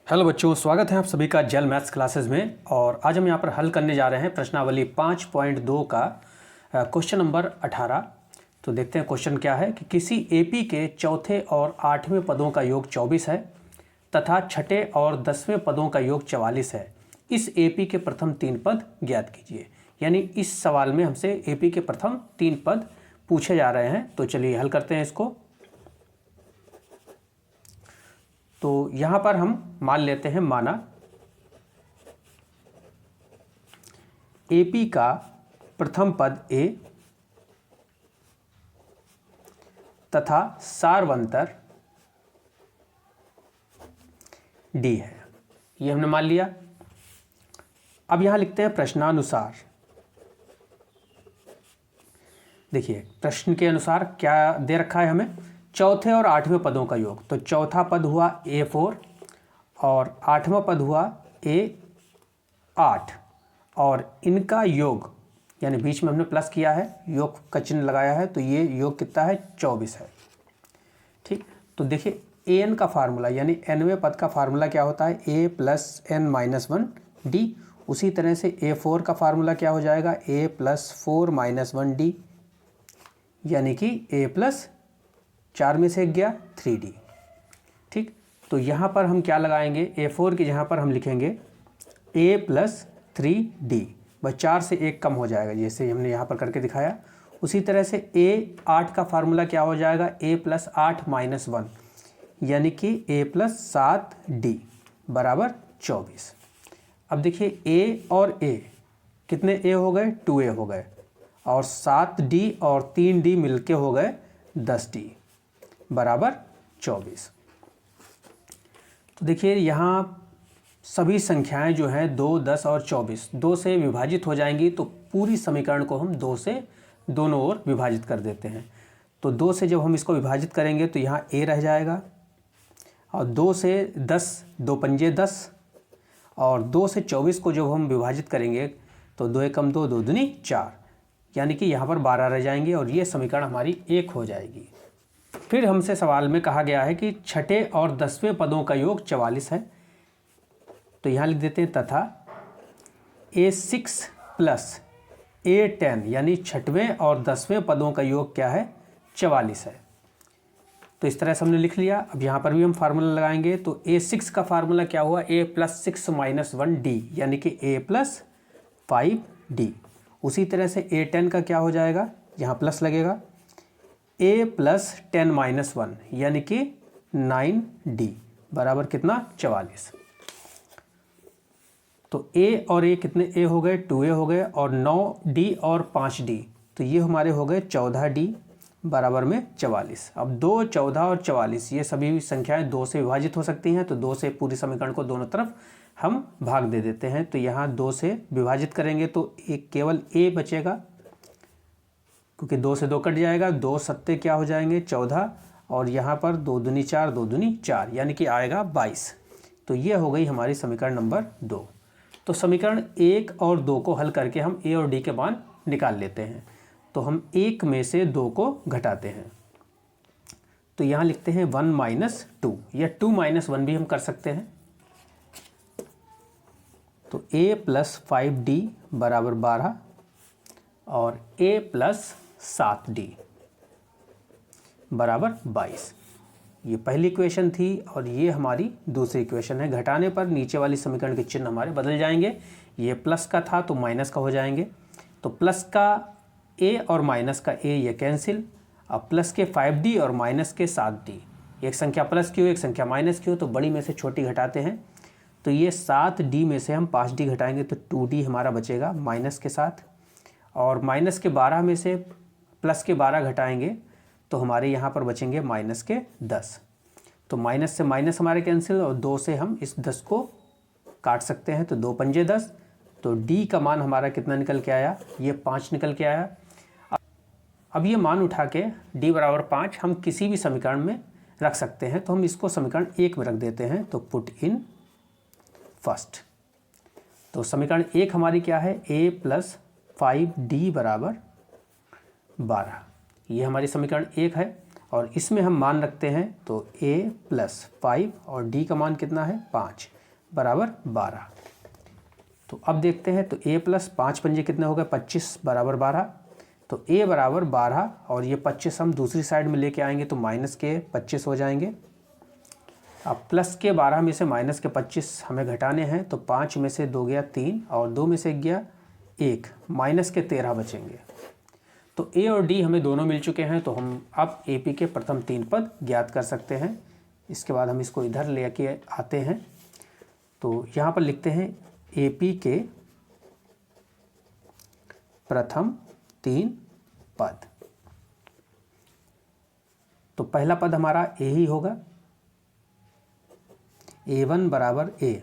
Hello बच्चों, स्वागत है आप सभी का जेल मैथ्स क्लासेस में। और आज हम यहाँ पर हल करने जा रहे हैं प्रश्नावली 5.2 का क्वेश्चन नंबर 18। तो देखते हैं क्वेश्चन क्या है कि किसी एपी के चौथे और 8वें पदों का योग 24 है तथा छठे और 10वें पदों का योग 44 है। इस एपी के प्रथम 3 पद ज्ञात कीजिए। यानी इस सवाल में हमसे एपी के प्रथम 3 पद पूछे जा रहे हैं। तो चलिए हल करते हैं इसको। तो यहां पर हम मान लेते हैं, माना एपी का प्रथम पद ए तथा सारवंतर डी है। ये हमने मान लिया। अब यहां लिखते हैं प्रश्नानुसार। देखिए प्रश्न के अनुसार क्या दे रखा है हमें, चौथे और 8वें पदों का योग। तो चौथा पद हुआ A4 और 8वां पद हुआ A8 और इनका योग, यानी बीच में हमने प्लस किया है, योग का चिन्ह लगाया है, तो ये योग कितना है, 24 है। ठीक, तो देखिए an का फार्मूला यानी nवें पद का फार्मूला क्या होता है, a + n - 1 d। उसी तरह से A4 का फार्मूला क्या हो जाएगा, a + 4 - 1 d, यानी कि a + 4 में से 1 गया 3d। ठीक, तो यहाँ पर हम क्या लगाएंगे, A4 की जहाँ पर हम लिखेंगे a + 3d, बस 4 से 1 कम हो जाएगा, जैसे हमने यहाँ पर करके दिखाया। उसी तरह से A8 का फार्मूला क्या हो जाएगा, a + 8 - 1, यानी कि a + 7d बराबर 24। अब देखिए a और a कितने a हो गए, 2a हो गए, और 7d और 3d मिलके हो गए 10d बराबर 24। तो देखिए यहाँ सभी संख्याएं जो हैं 2, 10 और 24 2 से विभाजित हो जाएंगी, तो पूरी समीकरण को हम 2 से दोनों ओर विभाजित कर देते हैं। तो 2 से जब हम इसको विभाजित करेंगे तो यहाँ a रह जाएगा, और 2 से 10, 2 पंजे 10, और 2 से 24 को जब हम विभाजित करेंगे तो 2 एकम 2, 2 दूनी 4, यानी कि यहाँ पर 12 रह जाएंगे, और ये समीकरण हमारी 1 हो जाएगी। फिर हमसे सवाल में कहा गया है कि छठे और 10वें पदों का योग 44 है। तो यहाँ लिख देते हैं तथा A6 + A10, यानी छठवें और 10वें पदों का योग क्या है, 44 है। तो इस तरह से हमने लिख लिया। अब यहाँ पर भी हम फार्मूला लगाएंगे। तो A6 का फार्मूला क्या हुआ, a + 6 - 1d, यानी कि a + 5d। उसी तरह से A10 का क्या हो जाएगा, यहाँ प्लस लगेगा, a + 10 - 1, यानी कि 9d बराबर कितना, 44। तो a और a कितने a हो गए, 2a हो गए, और 9d और 5d, तो ये हमारे हो गए 14d बराबर में 44। अब 2, 14 और 44 ये सभी संख्याएं 2 से विभाजित हो सकती हैं, तो 2 से पूरी समीकरण को दोनों तरफ हम भाग दे देते हैं। तो यहाँ 2 से विभाजित करेंगे तो एक केवल a बचेगा, क्योंकि 2 से 2 कट जाएगा, 2 सत्ते क्या हो जाएंगे, 14, और यहाँ पर 2 दूनी 4, 2 दूनी 4, यानी कि आएगा 22। तो ये हो गई हमारी समीकरण नंबर 2। तो समीकरण 1 और 2 को हल करके हम a और d के मान निकाल लेते हैं। तो हम 1 में से 2 को घटाते हैं। तो यहाँ लिखते हैं 1 - 2, या 2 - 1 भी हम कर सकते हैं। तो a + 5d बराबर 12 और a + 7d बराबर 22। ये पहली इक्वेशन थी, और ये हमारी दूसरी इक्वेशन है। घटाने पर नीचे वाली समीकरण के चिन्ह हमारे बदल जाएंगे। ये प्लस का था तो माइनस का हो जाएंगे। तो प्लस का a और माइनस का a ये कैंसिल। अब प्लस के 5d और माइनस के 7d, एक संख्या प्लस की हो एक संख्या माइनस की हो, तो बड़ी में से छोटी घटाते हैं। तो ये 7d में से हम 5d घटाएंगे तो 2d हमारा बचेगा माइनस के साथ, और माइनस के 12 में से प्लस के 12 घटाएंगे तो हमारे यहाँ पर बचेंगे माइनस के 10। तो माइनस से माइनस हमारे कैंसिल, और 2 से हम इस 10 को काट सकते हैं, तो 2 पंजे 10। तो d का मान हमारा कितना निकल के आया, ये 5 निकल के आया। अब ये मान उठा के d बराबर 5 हम किसी भी समीकरण में रख सकते हैं। तो हम इसको समीकरण 1 में रख देते हैं। तो पुट इन फर्स्ट। तो समीकरण 1 हमारी क्या है, a + 5d बराबर 12, ये हमारी समीकरण 1 है। और इसमें हम मान रखते हैं तो a प्लस 5 और d का मान कितना है 5 बराबर 12। तो अब देखते हैं तो a प्लस 5 पंजे कितने हो गए 25 बराबर 12। तो a बराबर 12 और ये 25 हम दूसरी साइड में लेके आएंगे तो माइनस के 25 हो जाएंगे। अब प्लस के 12 में से माइनस के 25 हमें घटाने हैं तो 5 में से 2 गया 3 और 2 में से गया 1, माइनस के 13 बचेंगे। तो a और d हमें दोनों मिल चुके हैं, तो हम अब AP के प्रथम 3 पद ज्ञात कर सकते हैं। इसके बाद हम इसको इधर लेके आते हैं, तो यहाँ पर लिखते हैं AP के प्रथम 3 पद। तो पहला पद हमारा a ही होगा, a1 बराबर a,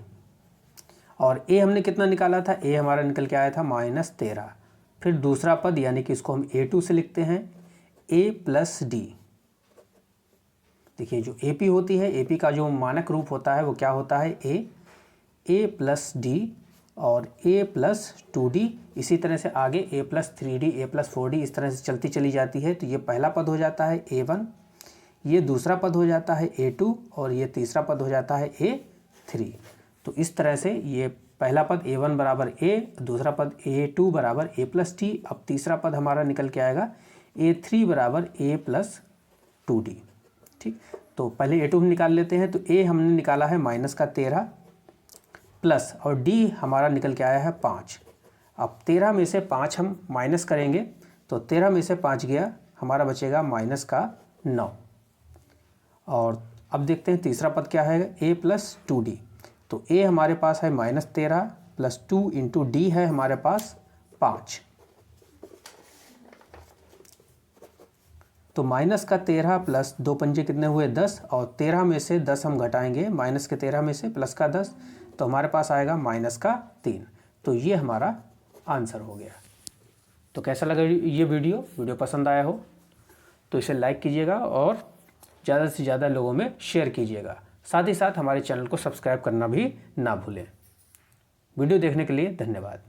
और a हमने कितना निकाला था, a हमारा निकल के आया था -13। फिर दूसरा पद यानी कि इसको हम a2 से लिखते हैं a प्लस डी। देखिए जो AP होती है, AP का जो मानक रूप होता है वो क्या होता है a प्लस डी और a प्लस 2d। इसी तरह से आगे a plus 3d, a plus 4d इस तरह से चलती चली जाती है। तो ये पहला पद हो जाता है a1, ये दूसरा पद हो जाता है a2 और ये तीसरा पद हो जाता है a3। तो इस तरह से ये पहला पद a1 बराबर a, दूसरा पद a2 बराबर a प्लस टी, अब तीसरा पद हमारा निकल के आएगा a3 बराबर a प्लस 2d। ठीक, तो पहले a2 हम निकाल लेते हैं। तो a हमने निकाला है -13 प्लस और d हमारा निकल के आया है 5। अब 13 में से 5 हम माइनस करेंगे तो 13 में से 5 गया, हमारा बचेगा -9। और अब देखते हैं तीसरा पद क्या है a प्लस 2d। तो a हमारे पास है -13 प्लस 2 इंटू डी है हमारे पास 5। तो -13 प्लस 2 पंजे कितने हुए 10, और 13 में से 10 हम घटाएंगे, माइनस के 13 में से प्लस का 10, तो हमारे पास आएगा -3। तो ये हमारा आंसर हो गया। तो कैसा लगा ये वीडियो पसंद आया हो तो इसे लाइक कीजिएगा और ज़्यादा से ज़्यादा लोगों में शेयर कीजिएगा। साथ ही साथ हमारे चैनल को सब्सक्राइब करना भी ना भूलें। वीडियो देखने के लिए धन्यवाद।